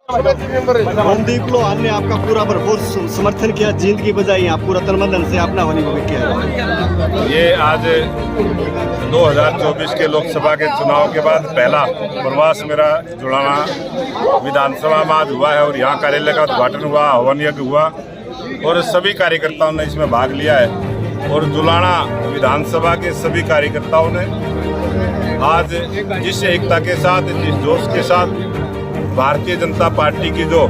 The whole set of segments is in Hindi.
मनदीप लोहान ने आपका पूरा भरपूर समर्थन किया, जीत की बजाय आप पूरा तनमन से अपना होने को किया। ये आज 2024 के लोकसभा के चुनाव के बाद पहला प्रवास मेरा जुड़ाना विधानसभा में आज हुआ है और यहाँ कार्यालय का उद्घाटन हुआ, हवन यज्ञ हुआ और सभी कार्यकर्ताओं ने इसमें भाग लिया है। और जुलाना विधानसभा के सभी कार्यकर्ताओं ने आज जिस एकता के साथ, जिस जोश के साथ भारतीय जनता पार्टी की जो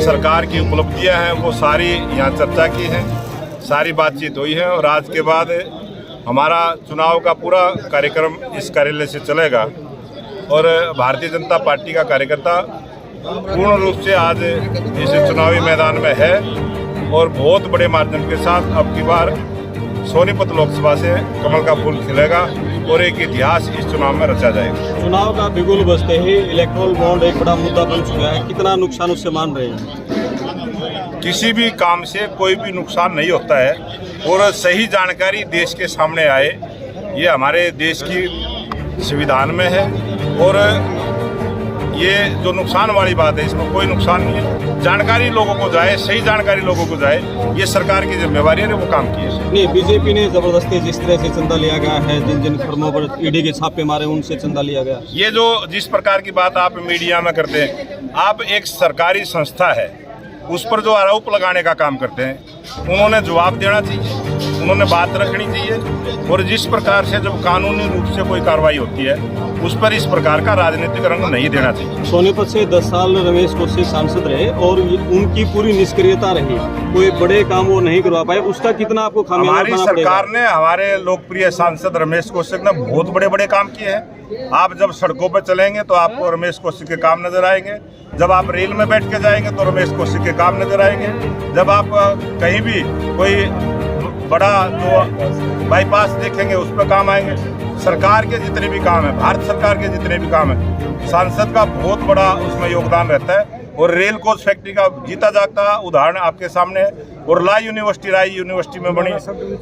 सरकार की उपलब्धियां हैं वो सारी यहाँ चर्चा की हैं, सारी बातचीत हुई है। और आज के बाद हमारा चुनाव का पूरा कार्यक्रम इस कार्यालय से चलेगा और भारतीय जनता पार्टी का कार्यकर्ता पूर्ण रूप से आज इस चुनावी मैदान में है और बहुत बड़े मार्जिन के साथ अब की बार सोनीपत लोकसभा से कमल का फूल खिलेगा और एक इतिहास इस चुनाव में रचा जाएगा। चुनाव का बिगुल बजते ही इलेक्ट्रोल बॉन्ड एक बड़ा मुद्दा बन चुका है, कितना नुकसान उससे मान रहे हैं? किसी भी काम से कोई भी नुकसान नहीं होता है और सही जानकारी देश के सामने आए, ये हमारे देश की संविधान में है। और ये जो नुकसान वाली बात है इसमें कोई नुकसान नहीं है, जानकारी लोगों को जाए, सही जानकारी लोगों को जाए, ये सरकार की जिम्मेवारी है, वो काम की है। नहीं, बीजेपी ने जबरदस्ती जिस तरह से चंदा लिया गया है, जिन जिन फर्मों पर ईडी के छापे मारे उनसे चंदा लिया गया, ये जो जिस प्रकार की बात आप मीडिया में करते हैं, आप एक सरकारी संस्था है उस पर जो आरोप लगाने का काम करते हैं उन्होंने जवाब देना चाहिए, उन्होंने बात रखनी चाहिए। और जिस प्रकार से जब कानूनी रूप से कोई कार्रवाई होती है उस पर इस प्रकार का राजनीतिक रंग नहीं देना चाहिए। सोनीपत से 10 साल रमेश कौशिक सांसद रहे और उनकी पूरी निष्क्रियता रही, कोई बड़े काम वो नहीं करवा पाए, उसका कितना आपको खामियाजा हमारी सरकार ने, हमारे लोकप्रिय सांसद रमेश कौशिक ने बहुत बड़े बड़े काम किए हैं। आप जब सड़कों पर चलेंगे तो आपको रमेश कौशिक के काम नजर आएंगे, जब आप रेल में बैठ के जाएंगे तो रमेश कौशिक के काम नजर आएंगे, जब आप कहीं भी कोई बड़ा जो बाईपास देखेंगे उस पर काम आएंगे। सरकार के जितने भी काम है, भारत सरकार के जितने भी काम है, सांसद का बहुत बड़ा उसमें योगदान रहता है। और रेल कोच फैक्ट्री का जीता जागता उदाहरण आपके सामने है। और राय यूनिवर्सिटी में बनी,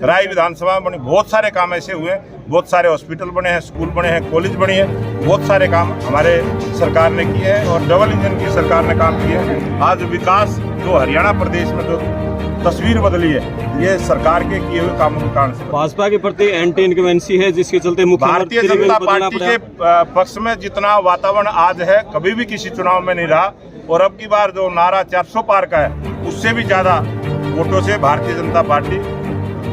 राय विधानसभा में बनी, बहुत सारे काम ऐसे हुए हैं, बहुत सारे हॉस्पिटल बने हैं, स्कूल बने हैं, कॉलेज बने हैं, बहुत सारे काम हमारे सरकार ने किए हैं और डबल इंजन की सरकार ने काम किए हैं। आज विकास जो हरियाणा प्रदेश में जो तस्वीर बदली है ये सरकार के किए हुए कामों के कारण से। भाजपा के प्रति एंटी इनकम्बेंसी है जिसके चलते भारतीय जनता पार्टी के पक्ष में जितना वातावरण आज है कभी भी किसी चुनाव में नहीं रहा। और अब की बार जो नारा 400 पार का है उससे भी ज्यादा वोटों से भारतीय जनता पार्टी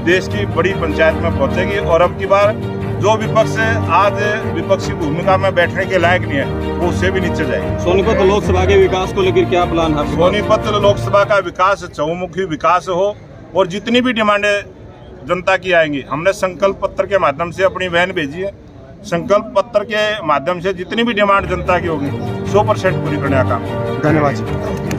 देश की बड़ी पंचायत में पहुंचेगी। और अब की बार जो विपक्ष आज विपक्षी भूमिका में बैठने के लायक नहीं है वो उससे भी नीचे जाएगी। सोनीपत लोकसभा के विकास को लेकर क्या प्लान है? सोनीपत लोकसभा का विकास चहुमुखी विकास हो और जितनी भी डिमांडें जनता की आएंगी, हमने संकल्प पत्र के माध्यम से अपनी बहन भेजी है, संकल्प पत्र के माध्यम से जितनी भी डिमांड जनता की होगी 100% पूरी करने का काम। धन्यवाद।